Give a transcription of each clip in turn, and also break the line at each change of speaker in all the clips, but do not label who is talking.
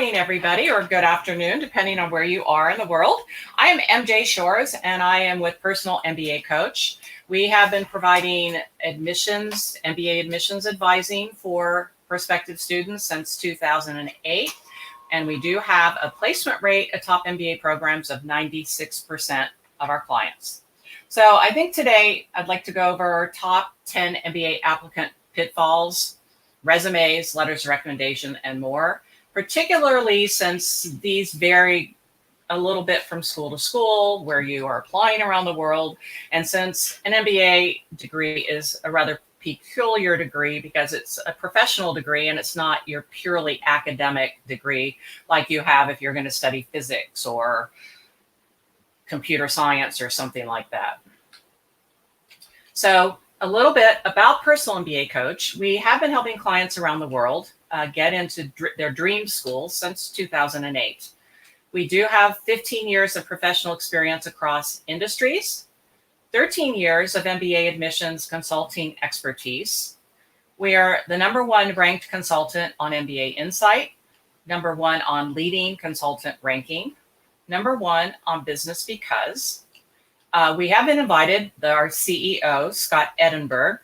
morning, everybody, or good afternoon, depending on where you are in the world. I am MJ Shores, and I am with Personal MBA Coach. We have been providing MBA admissions advising for prospective students since 2008. And we do have a placement rate at top MBA programs of 96% of our clients. So I think today I'd like to go over top 10 MBA applicant pitfalls, resumes, letters of recommendation, and more, particularly since these vary a little bit from school to school, where you are applying around the world. And since an MBA degree is a rather peculiar degree because it's a professional degree and it's not your purely academic degree like you have if you're going to study physics or computer science or something like that. So a little bit about Personal MBA Coach. We have been helping clients around the world get into their dream schools since 2008. We do have 15 years of professional experience across industries, 13 years of MBA admissions consulting expertise. We are the #1 ranked consultant on MBA Insight, #1 on leading consultant ranking, #1 on Business Because. We have been invited, our CEO, Scott Edinburgh,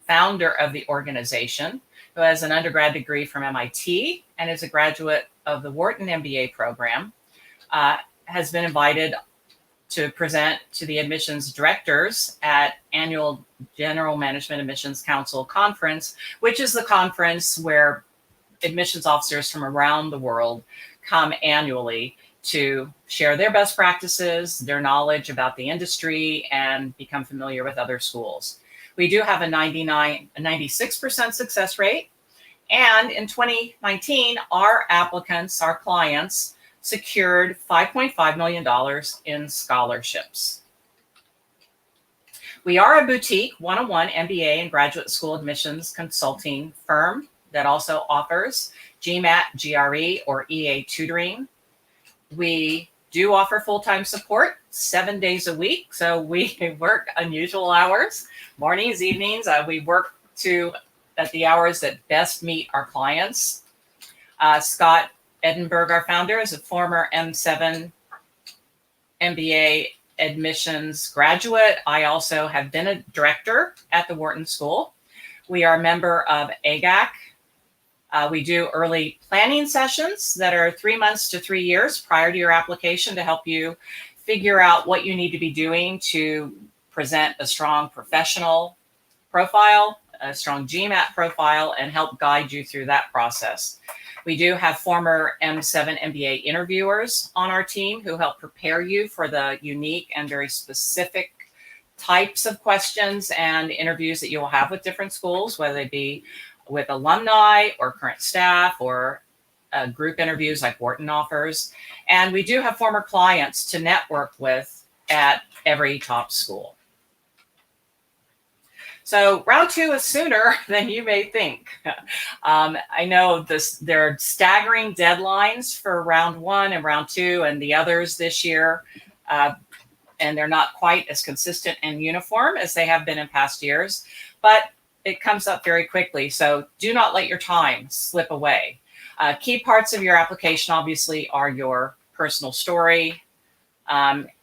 founder of the organization, who has an undergrad degree from MIT and is a graduate of the Wharton MBA program, has been invited to present to the admissions directors at annual General Management Admissions Council conference, which is the conference where admissions officers from around the world come annually to share their best practices, their knowledge about the industry, and become familiar with other schools. We do have a 96% success rate. And in 2019, our applicants, our clients, secured $5.5 million in scholarships. We are a boutique one-on-one MBA and graduate school admissions consulting firm that also offers GMAT, GRE, or EA tutoring. We do offer full-time support 7 days a week. So we work unusual hours, mornings, evenings. We work at the hours that best meet our clients. Scott Edinburgh, our founder, is a former M7 MBA admissions graduate. I also have been a director at the Wharton School. We are a member of AGAC. We do early planning sessions that are 3 months to 3 years prior to your application to help you figure out what you need to be doing to present a strong professional profile, a strong GMAT profile, and help guide you through that process. We do have former M7 MBA interviewers on our team who help prepare you for the unique and very specific types of questions and interviews that you will have with different schools, whether they be with alumni or current staff or group interviews like Wharton offers. And we do have former clients to network with at every top school. So round 2 is sooner than you may think. I know there are staggering deadlines for round 1 and round 2 and the others this year. And they're not quite as consistent and uniform as they have been in past years, but it comes up very quickly. So do not let your time slip away. Key parts of your application obviously are your personal story.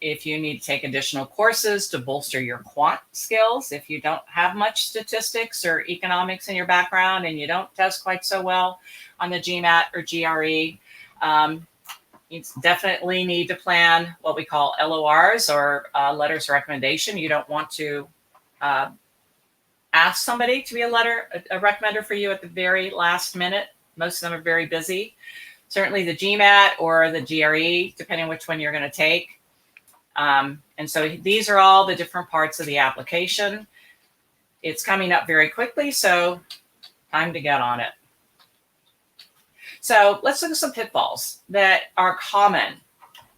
If you need to take additional courses to bolster your quant skills, if you don't have much statistics or economics in your background and you don't test quite so well on the GMAT or GRE, you definitely need to plan what we call LORs or letters of recommendation. You don't want to ask somebody to be a recommender for you at the very last minute. Most of them are very busy. Certainly the GMAT or the GRE, depending on which one you're going to take. And so these are all the different parts of the application. It's coming up very quickly, so time to get on it. So let's look at some pitfalls that are common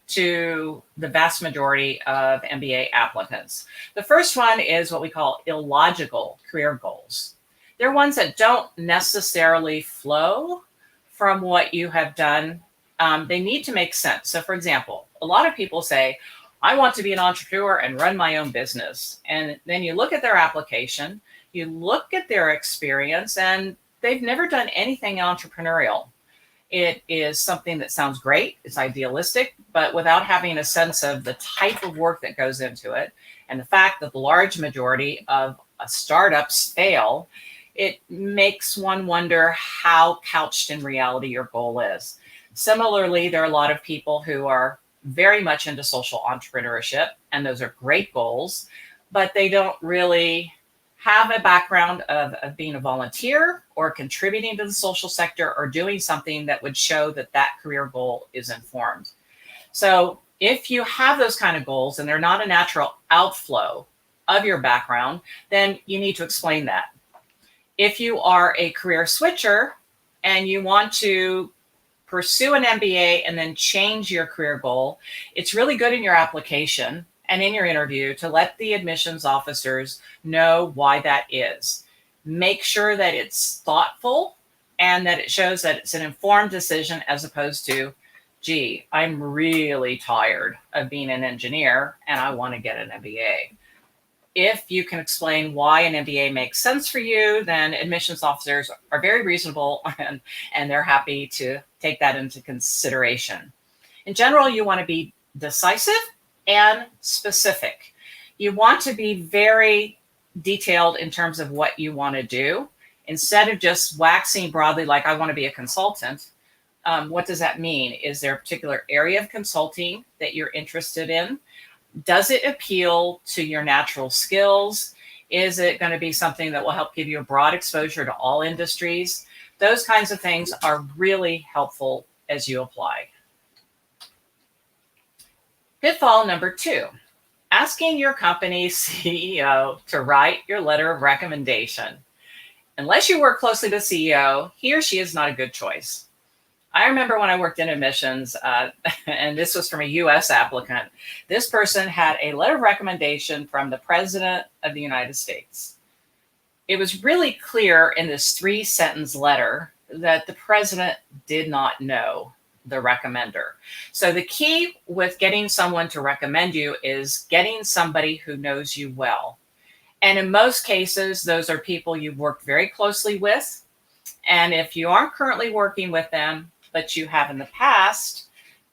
to the vast majority of MBA applicants. The first one is what we call illogical career goals. They're ones that don't necessarily flow from what you have done. They need to make sense. So for example, a lot of people say, I want to be an entrepreneur and run my own business. And then you look at their application, you look at their experience, and they've never done anything entrepreneurial. It is something that sounds great. It's idealistic, but without having a sense of the type of work that goes into it and the fact that the large majority of startups fail, it makes one wonder how couched in reality your goal is. Similarly, there are a lot of people who are very much into social entrepreneurship, and those are great goals, but they don't really have a background of being a volunteer or contributing to the social sector or doing something that would show that that career goal is informed. So if you have those kind of goals and they're not a natural outflow of your background, then you need to explain that. If you are a career switcher and you want to pursue an MBA and then change your career goal, it's really good in your application and in your interview to let the admissions officers know why that is. Make sure that it's thoughtful and that it shows that it's an informed decision as opposed to, gee, I'm really tired of being an engineer and I want to get an MBA. If you can explain why an MBA makes sense for you, then admissions officers are very reasonable and they're happy to take that into consideration. In general, you want to be decisive and specific. You want to be very detailed in terms of what you want to do. Instead of just waxing broadly like I want to be a consultant, what does that mean? Is there a particular area of consulting that you're interested in? Does it appeal to your natural skills? Is it going to be something that will help give you a broad exposure to all industries? Those kinds of things are really helpful as you apply. Pitfall number 2, asking your company's CEO to write your letter of recommendation. Unless you work closely with the CEO, he or she is not a good choice. I remember when I worked in admissions, and this was from a U.S. applicant, this person had a letter of recommendation from the President of the United States. It was really clear in this 3-sentence letter that the President did not know the recommender. So the key with getting someone to recommend you is getting somebody who knows you well. And in most cases, those are people you've worked very closely with. And if you aren't currently working with them, but you have in the past,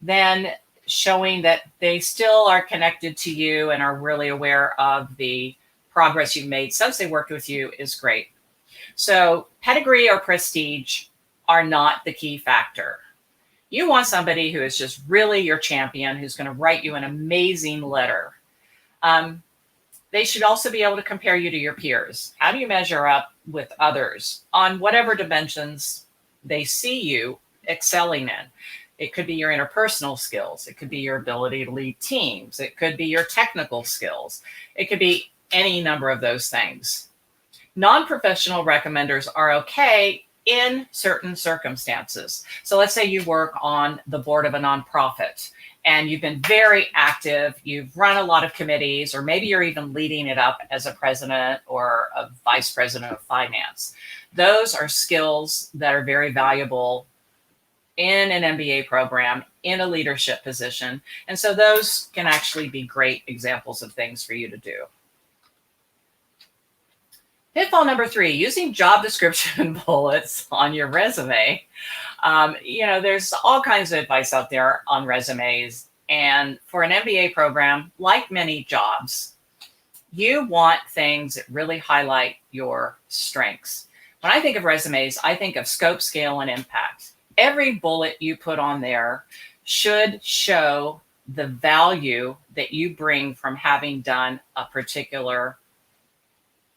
then showing that they still are connected to you and are really aware of the progress you've made since they worked with you is great. So pedigree or prestige are not the key factor. You want somebody who is just really your champion, who's going to write you an amazing letter. They should also be able to compare you to your peers. How do you measure up with others on whatever dimensions they see you excelling in? It could be your interpersonal skills. It could be your ability to lead teams. It could be your technical skills. It could be any number of those things. Non-professional recommenders are okay in certain circumstances. So let's say you work on the board of a nonprofit and you've been very active, you've run a lot of committees, or maybe you're even leading it up as a president or a vice president of finance. Those are skills that are very valuable in an MBA program, in a leadership position. And so those can actually be great examples of things for you to do. Pitfall number 3, using job description bullets on your resume. There's all kinds of advice out there on resumes. And for an MBA program, like many jobs, you want things that really highlight your strengths. When I think of resumes, I think of scope, scale, and impact. Every bullet you put on there should show the value that you bring from having done a particular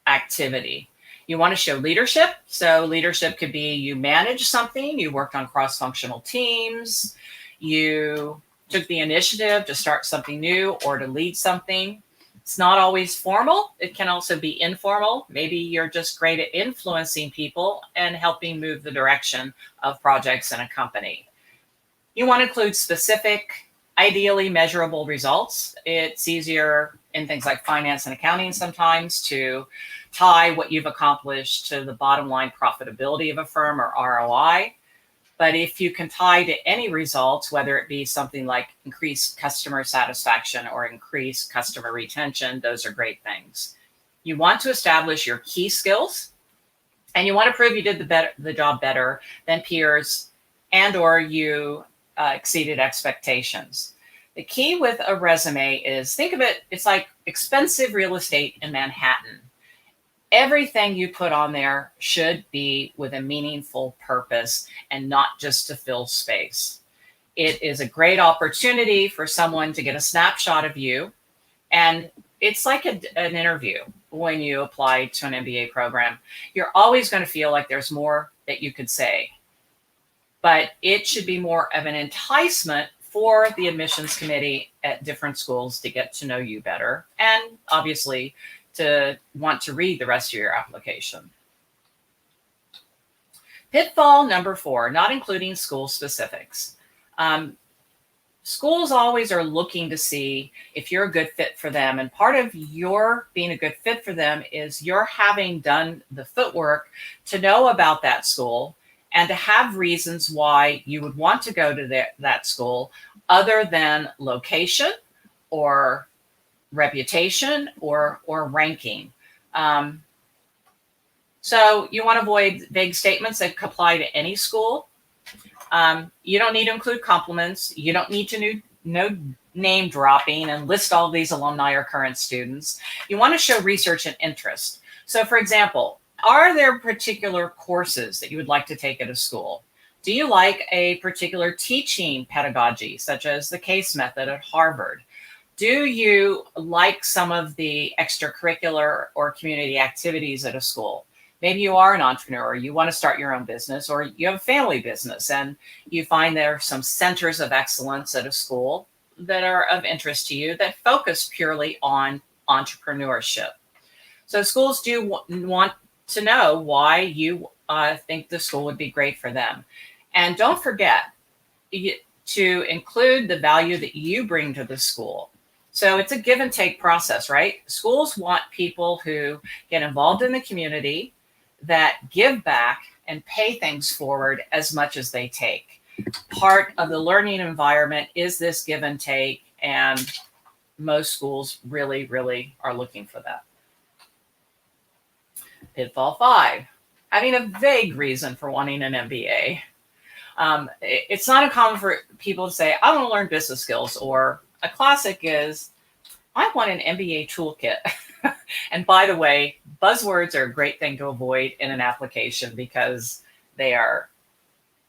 activity. You want to show leadership. So leadership could be you managed something, you worked on cross-functional teams, you took the initiative to start something new or to lead something. It's not always formal. It can also be informal. Maybe you're just great at influencing people and helping move the direction of projects in a company. You want to include specific, ideally measurable results. It's easier in things like finance and accounting sometimes to tie what you've accomplished to the bottom line profitability of a firm or ROI. But if you can tie to any results, whether it be something like increased customer satisfaction or increased customer retention, those are great things. You want to establish your key skills, and you want to prove you did the job better than peers and or you exceeded expectations. The key with a resume is, think of it, it's like expensive real estate in Manhattan. Everything you put on there should be with a meaningful purpose and not just to fill space. It is a great opportunity for someone to get a snapshot of you. And it's like an interview when you apply to an MBA program. You're always going to feel like there's more that you could say. But it should be more of an enticement for the admissions committee at different schools to get to know you better, and obviously to want to read the rest of your application. Pitfall number 4, not including school specifics. Schools always are looking to see if you're a good fit for them. And part of your being a good fit for them is your having done the footwork to know about that school and to have reasons why you would want to go to that school other than location or reputation or ranking. So you want to avoid vague statements that could apply to any school. You don't need to include compliments. You don't need to know name dropping and list all of these alumni or current students. You want to show research and interest. So for example, are there particular courses that you would like to take at a school? Do you like a particular teaching pedagogy, such as the case method at Harvard? Do you like some of the extracurricular or community activities at a school? Maybe you are an entrepreneur, you want to start your own business, or you have a family business and you find there are some centers of excellence at a school that are of interest to you that focus purely on entrepreneurship. So schools do want to know why you think the school would be great for them. And don't forget to include the value that you bring to the school. So it's a give and take process, right? Schools want people who get involved in the community, that give back and pay things forward as much as they take. Part of the learning environment is this give and take, and most schools really, really are looking for that. Pitfall 5, having a vague reason for wanting an MBA. It's not uncommon for people to say, I want to learn business skills, or a classic is, I want an MBA toolkit. And by the way, buzzwords are a great thing to avoid in an application because they are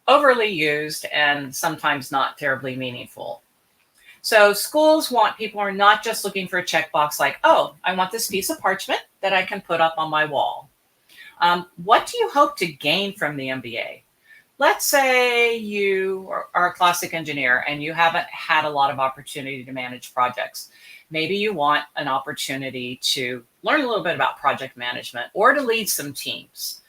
overly used and sometimes not terribly meaningful. So schools want people who are not just looking for a checkbox like, oh, I want this piece of parchment that I can put up on my wall. What do you hope to gain from the MBA? Let's say you are a classic engineer and you haven't had a lot of opportunity to manage projects. Maybe you want an opportunity to learn a little bit about project management or to lead some teams.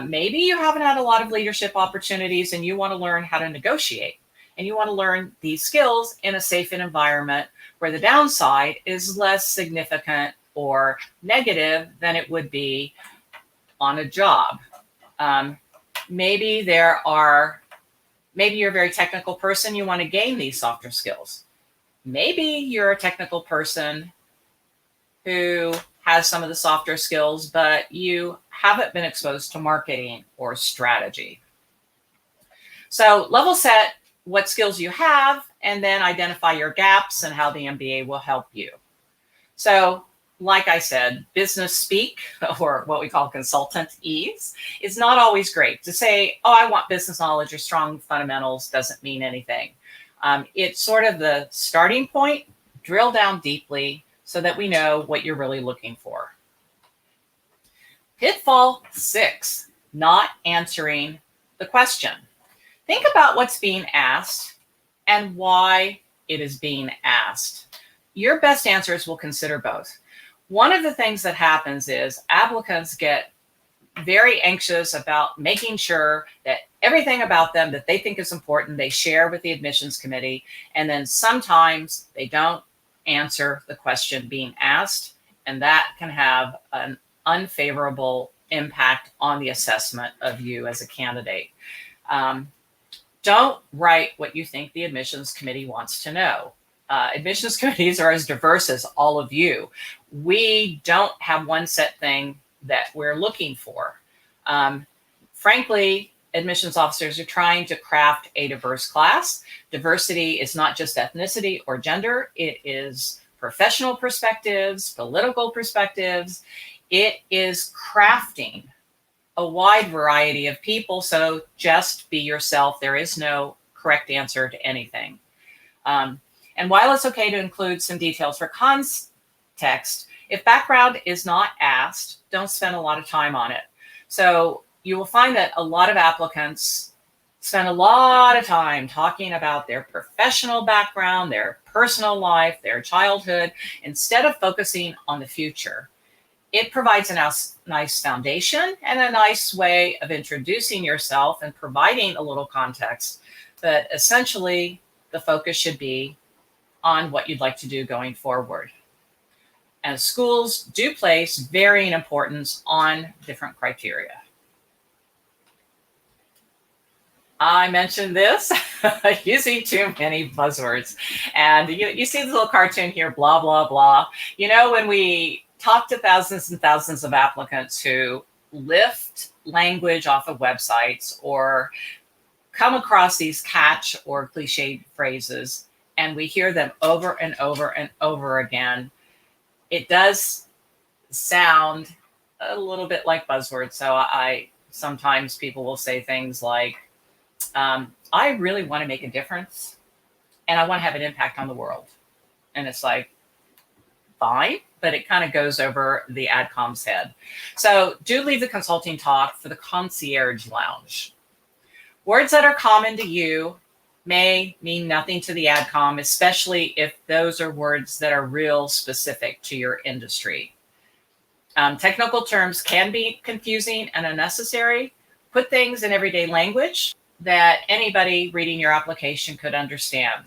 Maybe you haven't had a lot of leadership opportunities and you want to learn how to negotiate, and you want to learn these skills in a safe environment where the downside is less significant or negative than it would be on a job. Maybe you're a very technical person, you want to gain these softer skills. Maybe you're a technical person who has some of the softer skills, but you haven't been exposed to marketing or strategy. So level set what skills you have, and then identify your gaps and how the MBA will help you. So like I said, business speak, or what we call consultant ease, is not always great. To say, oh, I want business knowledge or strong fundamentals doesn't mean anything. It's sort of the starting point. Drill down deeply so that we know what you're really looking for. Pitfall 6, not answering the question. Think about what's being asked and why it is being asked. Your best answers will consider both. One of the things that happens is applicants get very anxious about making sure that everything about them that they think is important, they share with the admissions committee. And then sometimes they don't answer the question being asked. And that can have an unfavorable impact on the assessment of you as a candidate. Don't write what you think the admissions committee wants to know. Admissions committees are as diverse as all of you. We don't have one set thing that we're looking for. Frankly, admissions officers are trying to craft a diverse class. Diversity is not just ethnicity or gender. It is professional perspectives, political perspectives. It is crafting a wide variety of people. So just be yourself. There is no correct answer to anything. And while it's okay to include some details for context, if background is not asked, don't spend a lot of time on it. So you will find that a lot of applicants spend a lot of time talking about their professional background, their personal life, their childhood, instead of focusing on the future. It provides a nice foundation and a nice way of introducing yourself and providing a little context. But essentially, the focus should be on what you'd like to do going forward. And schools do place varying importance on different criteria. I mentioned this using too many buzzwords. And you see this little cartoon here, blah, blah, blah. You know, when we talk to thousands and thousands of applicants who lift language off of websites or come across these catch or cliched phrases, and we hear them over and over and over again, it does sound a little bit like buzzwords. So sometimes people will say things like, I really want to make a difference and I want to have an impact on the world. And it's like, fine, but it kind of goes over the AdCom's head. So do leave the consulting talk for the concierge lounge. Words that are common to you may mean nothing to the AdCom, especially if those are words that are real specific to your industry. Technical terms can be confusing and unnecessary. Put things in everyday language that anybody reading your application could understand.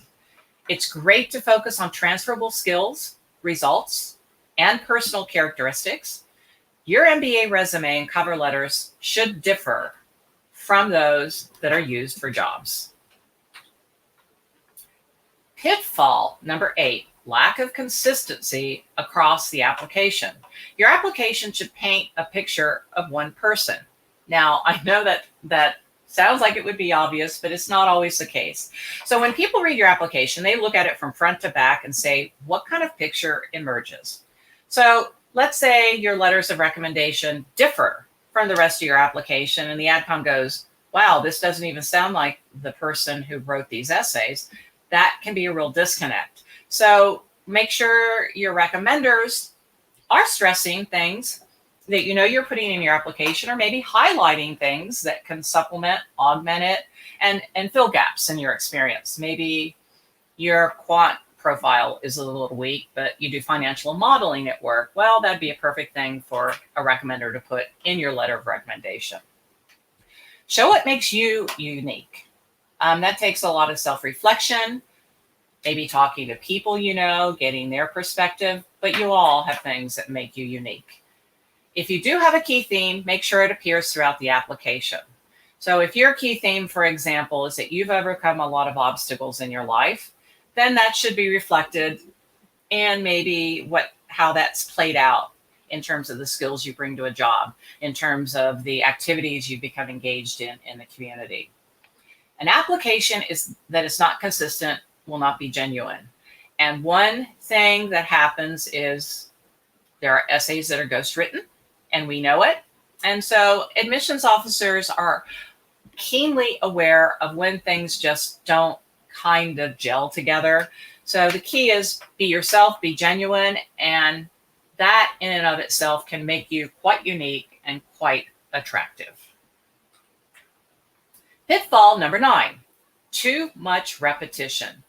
It's great to focus on transferable skills, results, and personal characteristics. Your MBA resume and cover letters should differ from those that are used for jobs. Pitfall number 8, lack of consistency across the application. Your application should paint a picture of one person. Now, I know that sounds like it would be obvious, but it's not always the case. So when people read your application, they look at it from front to back and say, what kind of picture emerges? So let's say your letters of recommendation differ from the rest of your application, and the AdCom goes, wow, this doesn't even sound like the person who wrote these essays. That can be a real disconnect. So make sure your recommenders are stressing things that you know you're putting in your application, or maybe highlighting things that can supplement, augment it, and fill gaps in your experience. Maybe your quant profile is a little weak, but you do financial modeling at work. Well, that'd be a perfect thing for a recommender to put in your letter of recommendation. Show what makes you unique. That takes a lot of self-reflection, maybe talking to people you know, getting their perspective, but you all have things that make you unique. If you do have a key theme, make sure it appears throughout the application. So if your key theme, for example, is that you've overcome a lot of obstacles in your life, then that should be reflected in maybe how that's played out in terms of the skills you bring to a job, in terms of the activities you've become engaged in the community. An application that is not consistent will not be genuine. And one thing that happens is there are essays that are ghostwritten, and we know it. And so admissions officers are keenly aware of when things just don't kind of gel together. So the key is be yourself, be genuine, and that in and of itself can make you quite unique and quite attractive. Pitfall number 9, too much repetition.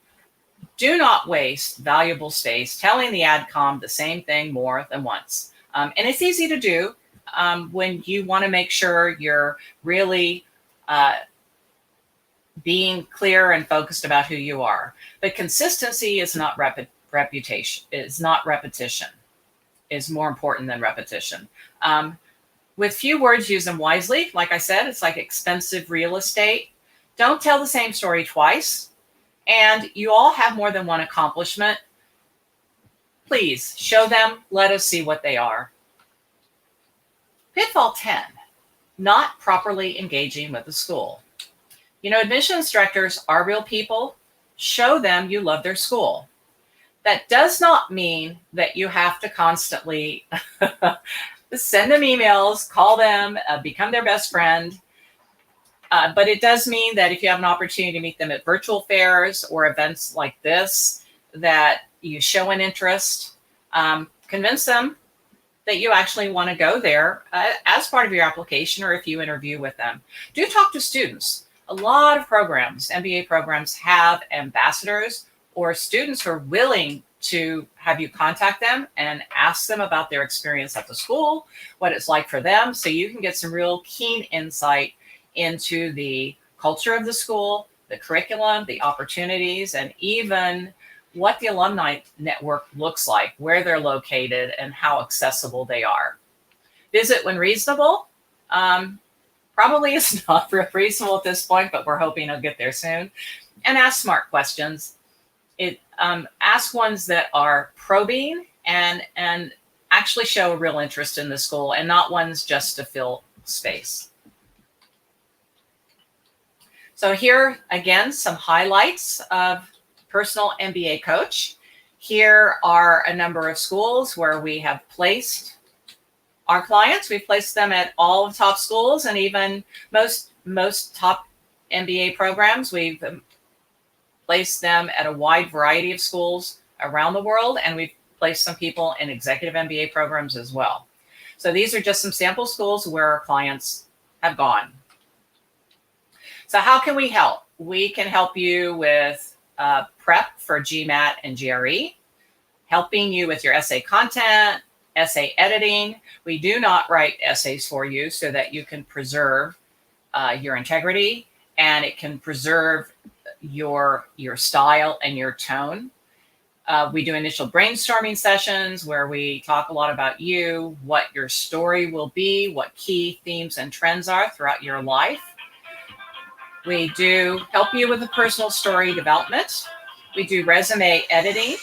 Do not waste valuable space telling the AdCom the same thing more than once. And it's easy to do when you want to make sure you're really being clear and focused about who you are. But consistency is not repetition. Is more important than repetition. With few words, use them wisely. Like I said, it's like expensive real estate. Don't tell the same story twice. And you all have more than one accomplishment. Please show them. Let us see what they are. Pitfall 10, not properly engaging with the school. You know, admissions directors are real people. Show them you love their school. That does not mean that you have to constantly send them emails, call them, become their best friend. But it does mean that if you have an opportunity to meet them at virtual fairs or events like this, that you show an interest, convince them that you actually want to go there as part of your application, or if you interview with them. Do talk to students. A lot of programs, MBA programs, have ambassadors or students who are willing to have you contact them and ask them about their experience at the school, what it's like for them, so you can get some real keen insight into the culture of the school, the curriculum, the opportunities, and even what the alumni network looks like, where they're located, and how accessible they are. Visit when reasonable. Probably is not reasonable at this point, but we're hoping it'll get there soon. And ask smart questions. Ask ones that are probing and actually show a real interest in the school, and not ones just to fill space. So here, again, some highlights of Personal MBA Coach. Here are a number of schools where we have placed our clients. We've placed them at all of the top schools, and even most top MBA programs. We've placed them at a wide variety of schools around the world, and we've placed some people in executive MBA programs as well. So these are just some sample schools where our clients have gone. So how can we help? We can help you with prep for GMAT and GRE, helping you with your essay content, essay editing. We do not write essays for you so that you can preserve your integrity, and it can preserve your style and your tone. We do initial brainstorming sessions where we talk a lot about you, what your story will be, what key themes and trends are throughout your life. We do help you with the personal story development. We do resume editing.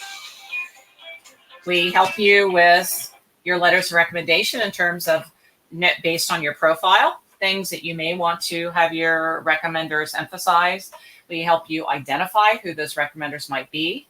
We help you with your letters of recommendation in terms of based on your profile, things that you may want to have your recommenders emphasize. We help you identify who those recommenders might be.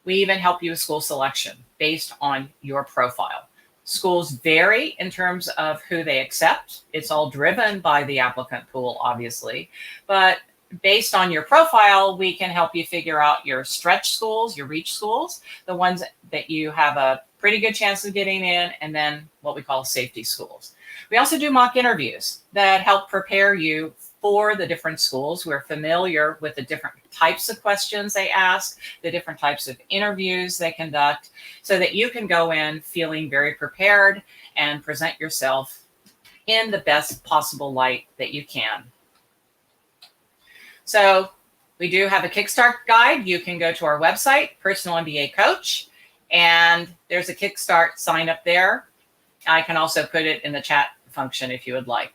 We even help you with school selection based on your profile. Schools vary in terms of who they accept. It's all driven by the applicant pool, obviously. But based on your profile, we can help you figure out your stretch schools, your reach schools, the ones that you have a pretty good chance of getting in, and then what we call safety schools. We also do mock interviews that help prepare you for the different schools. We're familiar with the different types of questions they ask, the different types of interviews they conduct, so that you can go in feeling very prepared and present yourself in the best possible light that you can. So we do have a Kickstart guide. You can go to our website, Personal MBA Coach, and there's a Kickstart sign up there. I can also put it in the chat function if you would like.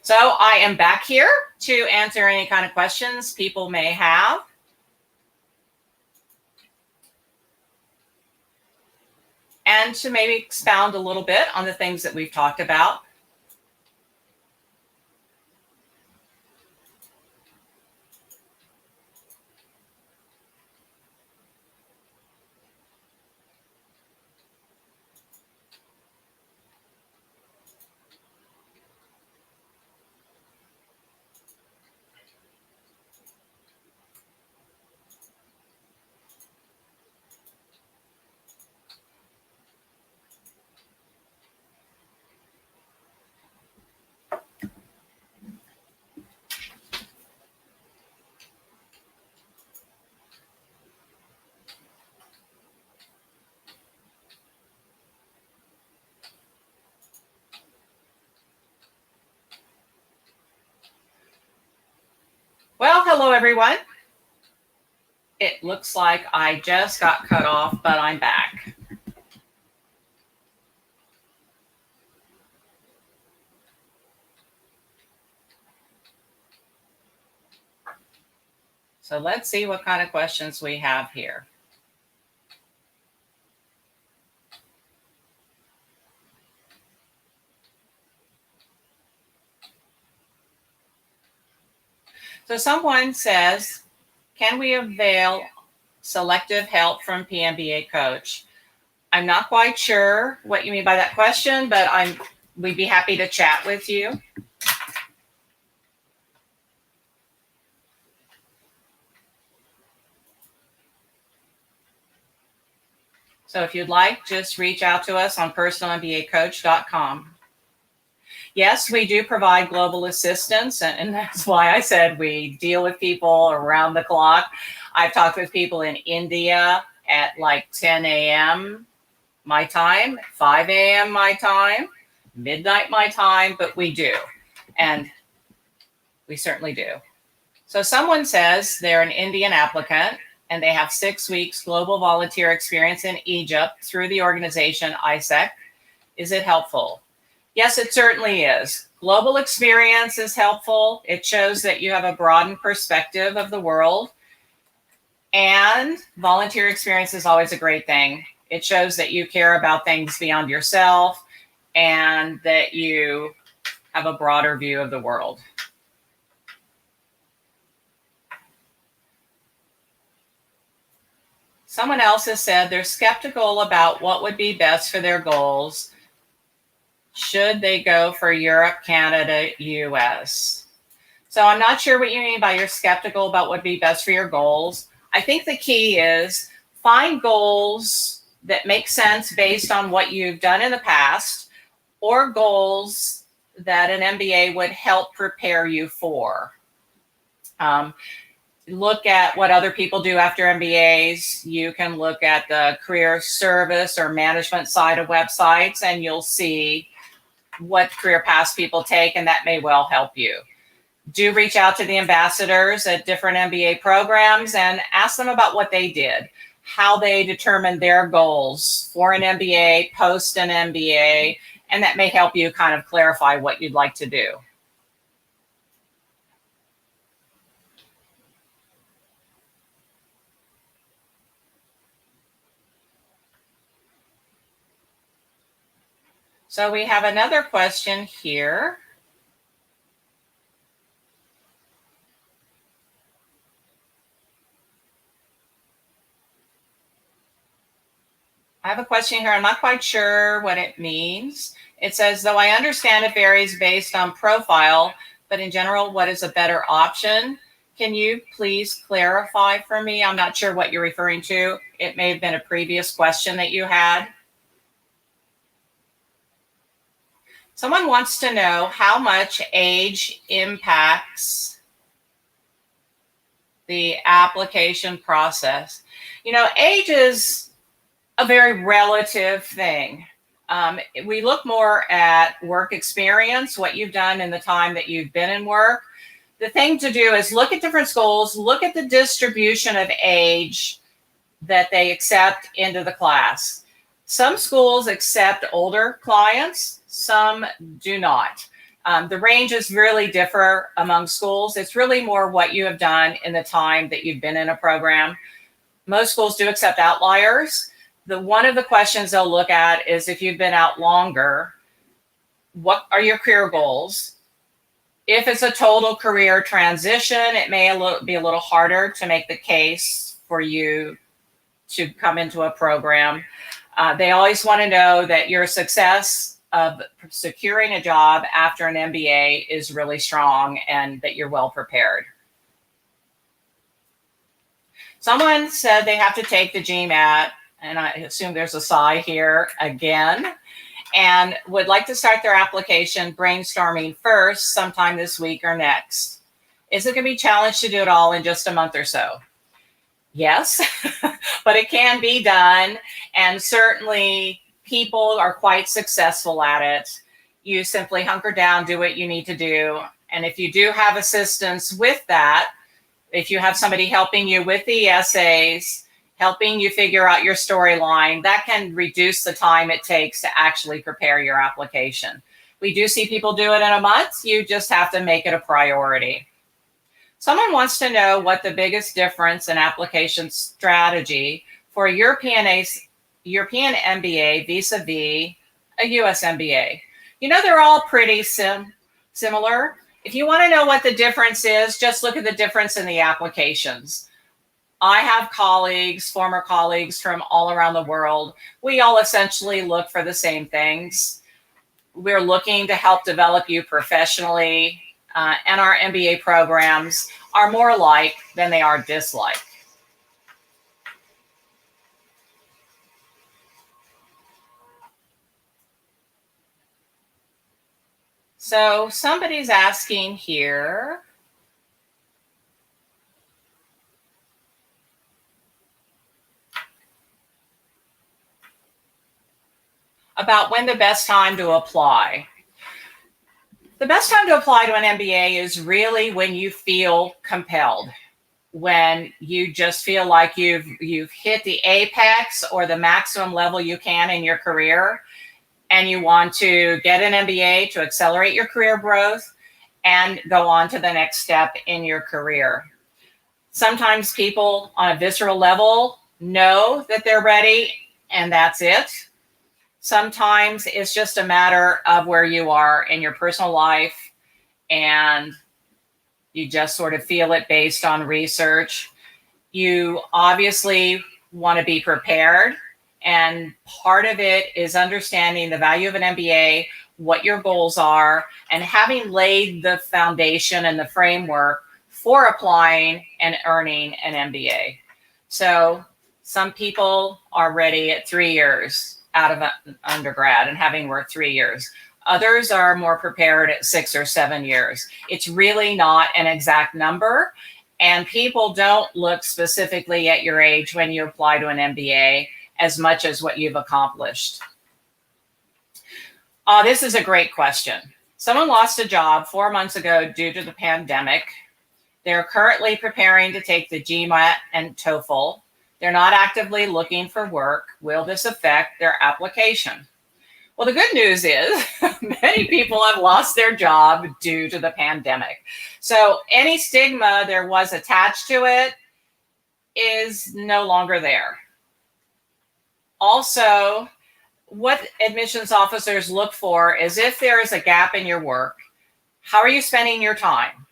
So I am back here to answer any kind of questions people may have. And to maybe expound a little bit on the things that we've talked about. Well, hello, everyone. It looks like I just got cut off, but I'm back. So let's see what kind of questions we have here. So someone says, can we avail selective help from PMBA Coach? I'm not quite sure what you mean by that question, but we'd be happy to chat with you. So if you'd like, just reach out to us on personalmbacoach.com. Yes, we do provide global assistance, and that's why I said we deal with people around the clock. I've talked with people in India at like 10 a.m. my time, 5 a.m. my time, midnight my time, but we do, and we certainly do. So someone says they're an Indian applicant, and they have 6 weeks global volunteer experience in Egypt through the organization ISEC. Is it helpful? Yes, it certainly is. Global experience is helpful. It shows that you have a broadened perspective of the world. And volunteer experience is always a great thing. It shows that you care about things beyond yourself and that you have a broader view of the world. Someone else has said they're skeptical about what would be best for their goals. Should they go for Europe, Canada, US? So I'm not sure what you mean by you're skeptical about what would be best for your goals. I think the key is find goals that make sense based on what you've done in the past, or goals that an MBA would help prepare you for. Look at what other people do after MBAs. You can look at the career service or management side of websites, and you'll see what career paths people take, and that may well help you. Do reach out to the ambassadors at different MBA programs and ask them about what they did, how they determined their goals for an MBA, post an MBA, and that may help you kind of clarify what you'd like to do. So we have another question here. I have a question here. I'm not quite sure what it means. It says, though I understand it varies based on profile, but in general, what is a better option? Can you please clarify for me? I'm not sure what you're referring to. It may have been a previous question that you had. Someone wants to know how much age impacts the application process. You know, age is a very relative thing. We look more at work experience, what you've done in the time that you've been in work. The thing to do is look at different schools, look at the distribution of age that they accept into the class. Some schools accept older clients, some do not. The ranges really differ among schools. It's really more what you have done in the time that you've been in a program. Most schools do accept outliers. One of the questions they'll look at is if you've been out longer, what are your career goals? If it's a total career transition, it may be a little harder to make the case for you to come into a program. They always want to know that your success of securing a job after an MBA is really strong and that you're well prepared. Someone said they have to take the GMAT, and I assume there's a sigh here again, and would like to start their application brainstorming first sometime this week or next. Is it going to be challenged to do it all in just a month or so? Yes, but it can be done, and certainly people are quite successful at it. You simply hunker down, do what you need to do, and if you do have assistance with that, if you have somebody helping you with the essays, helping you figure out your storyline, that can reduce the time it takes to actually prepare your application. We do see people do it in a month. You just have to make it a priority. Someone wants to know what the biggest difference in application strategy for a European MBA vis-a-vis a US MBA. You know, they're all pretty similar. If you want to know what the difference is, just look at the difference in the applications. I have colleagues, former colleagues from all around the world. We all essentially look for the same things. We're looking to help develop you professionally, and our MBA programs are more alike than they are dislike. So somebody's asking here, about when the best time to apply. The best time to apply to an MBA is really when you feel compelled, when you just feel like you've hit the apex or the maximum level you can in your career, and you want to get an MBA to accelerate your career growth and go on to the next step in your career. Sometimes people on a visceral level know that they're ready and that's it. Sometimes it's just a matter of where you are in your personal life and you just sort of feel it based on research. You obviously want to be prepared, and part of it is understanding the value of an MBA, what your goals are, and having laid the foundation and the framework for applying and earning an MBA. So some people are ready at 3 years out of undergrad and having worked 3 years. Others are more prepared at 6 or 7 years. It's really not an exact number, and people don't look specifically at your age when you apply to an MBA as much as what you've accomplished. This is a great question. Someone lost a job 4 months ago due to the pandemic. They're currently preparing to take the GMAT and TOEFL. They're not actively looking for work. Will this affect their application? Well, the good news is many people have lost their job due to the pandemic. So any stigma there was attached to it is no longer there. Also, what admissions officers look for is if there is a gap in your work, how are you spending your time?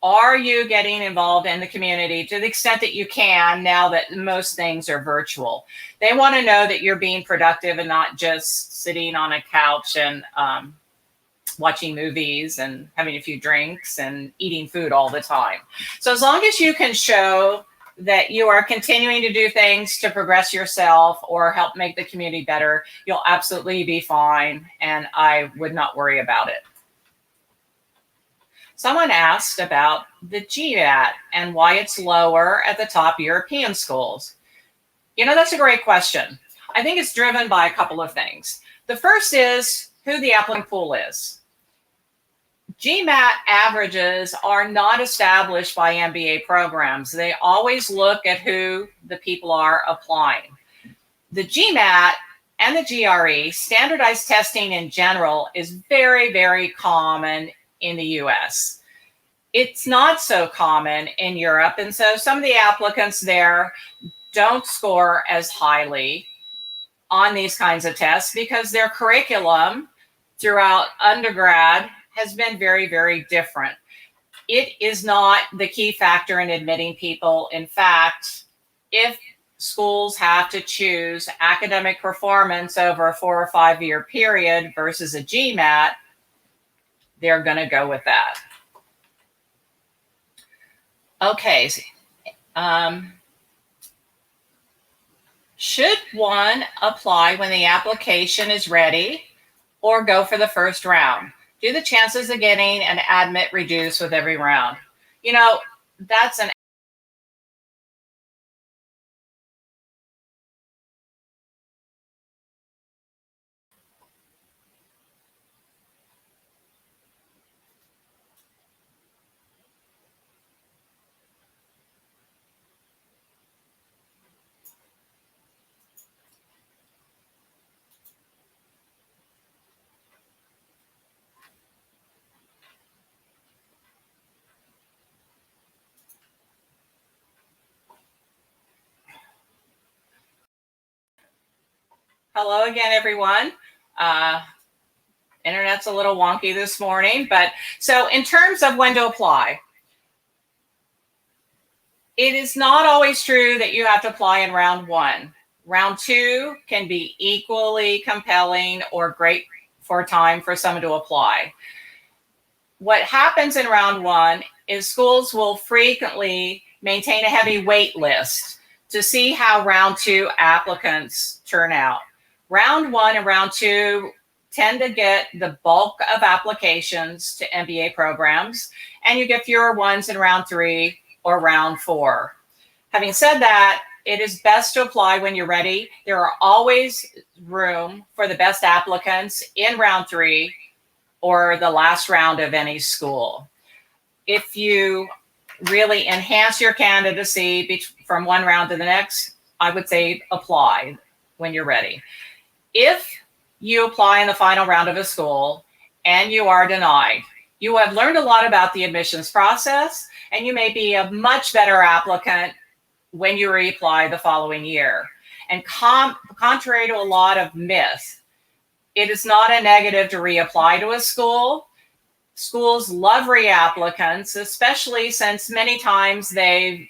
Are you getting involved in the community to the extent that you can now that most things are virtual? They want to know that you're being productive and not just sitting on a couch and watching movies and having a few drinks and eating food all the time. So as long as you can show that you are continuing to do things to progress yourself or help make the community better, you'll absolutely be fine, and I would not worry about it. Someone asked about the GMAT and why it's lower at the top European schools. You know, that's a great question. I think it's driven by a couple of things. The first is who the applicant pool is. GMAT averages are not established by MBA programs. They always look at who the people are applying. The GMAT and the GRE, standardized testing in general, is very, very common in the US. It's not so common in Europe, and so some of the applicants there don't score as highly on these kinds of tests because their curriculum throughout undergrad has been very, very different. It is not the key factor in admitting people. In fact, if schools have to choose academic performance over a 4 or 5 year period versus a GMAT, they're going to go with that. Okay. Should one apply when the application is ready or go for the first round? Do the chances of getting an admit reduce with every round? You know, that's an Hello again, everyone. Internet's a little wonky this morning, but so in terms of when to apply, it is not always true that you have to apply in round one. Round two can be equally compelling or great for a time for someone to apply. What happens in round one is schools will frequently maintain a heavy wait list to see how round two applicants turn out. Round one and round two tend to get the bulk of applications to MBA programs, and you get fewer ones in round three or round four. Having said that, it is best to apply when you're ready. There are always room for the best applicants in round three or the last round of any school. If you really enhance your candidacy from one round to the next, I would say apply when you're ready. If you apply in the final round of a school and you are denied, you have learned a lot about the admissions process, and you may be a much better applicant when you reapply the following year. And contrary to a lot of myths, it is not a negative to reapply to a school. Schools love reapplicants, especially since many times they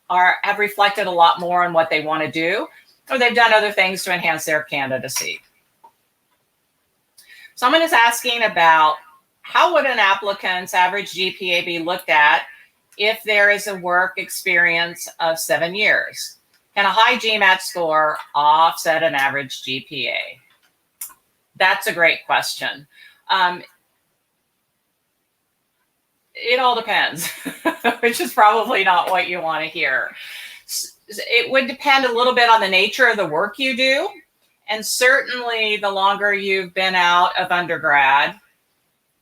have reflected a lot more on what they want to do, or they've done other things to enhance their candidacy. Someone is asking about how would an applicant's average GPA be looked at if there is a work experience of 7 years? Can a high GMAT score offset an average GPA? That's a great question. It all depends, which is probably not what you want to hear. It would depend a little bit on the nature of the work you do. And certainly the longer you've been out of undergrad,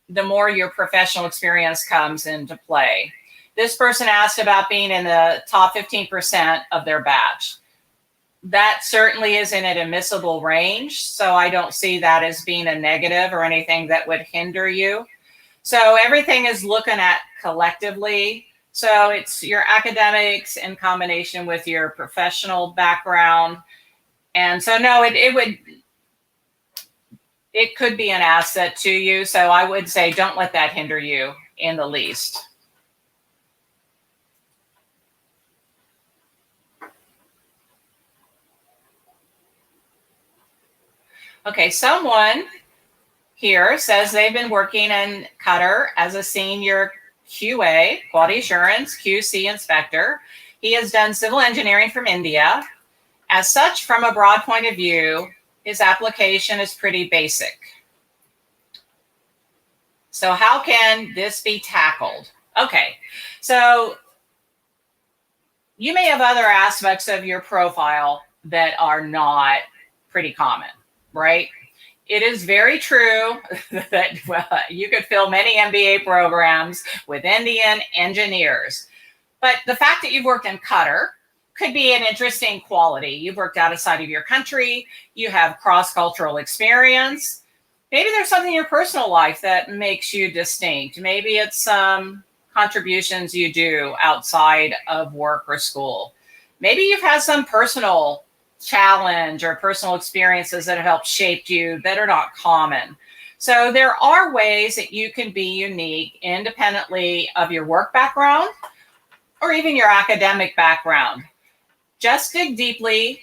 the more your professional experience comes into play. This person asked about being in the top 15% of their batch. That certainly is in an admissible range, so I don't see that as being a negative or anything that would hinder you. So everything is looking at collectively. So it's your academics in combination with your professional background. And so no, it could be an asset to you. So I would say don't let that hinder you in the least. Okay, someone here says they've been working in Qatar as a senior QA, quality assurance, QC inspector. He has done civil engineering from India. As such, from a broad point of view, his application is pretty basic. So how can this be tackled? Okay, so you may have other aspects of your profile that are not pretty common, right? It is very true that you could fill many MBA programs with Indian engineers. But the fact that you've worked in Qatar could be an interesting quality. You've worked outside of your country. You have cross-cultural experience. Maybe there's something in your personal life that makes you distinct. Maybe it's some contributions you do outside of work or school. Maybe you've had some personal challenge or personal experiences that have helped shape you that are not common. So there are ways that you can be unique independently of your work background or even your academic background. Just dig deeply,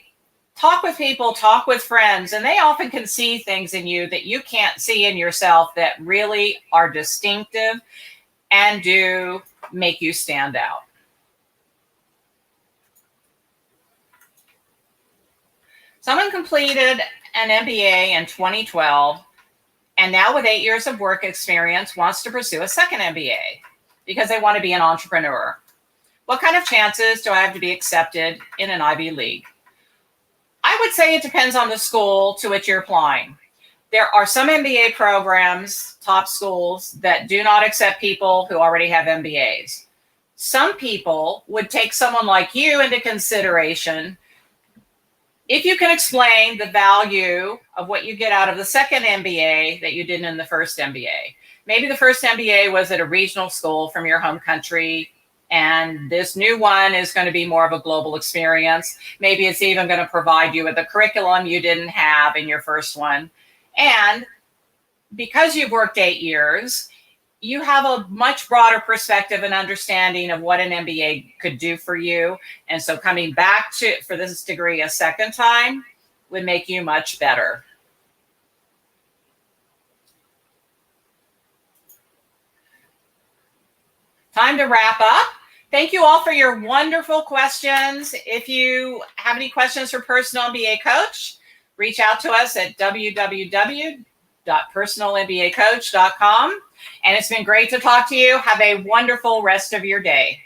talk with people, talk with friends, and they often can see things in you that you can't see in yourself that really are distinctive and do make you stand out. Someone completed an MBA in 2012 and now with 8 years of work experience wants to pursue a second MBA because they want to be an entrepreneur. What kind of chances do I have to be accepted in an Ivy League? I would say it depends on the school to which you're applying. There are some MBA programs, top schools, that do not accept people who already have MBAs. Some people would take someone like you into consideration if you can explain the value of what you get out of the second MBA that you didn't in the first MBA. Maybe the first MBA was at a regional school from your home country. And this new one is going to be more of a global experience. Maybe it's even going to provide you with a curriculum you didn't have in your first one. And because you've worked 8 years, you have a much broader perspective and understanding of what an MBA could do for you. And so coming back for this degree a second time would make you much better. Time to wrap up. Thank you all for your wonderful questions. If you have any questions for Personal MBA Coach, reach out to us at www.personalmbacoach.com. And it's been great to talk to you. Have a wonderful rest of your day.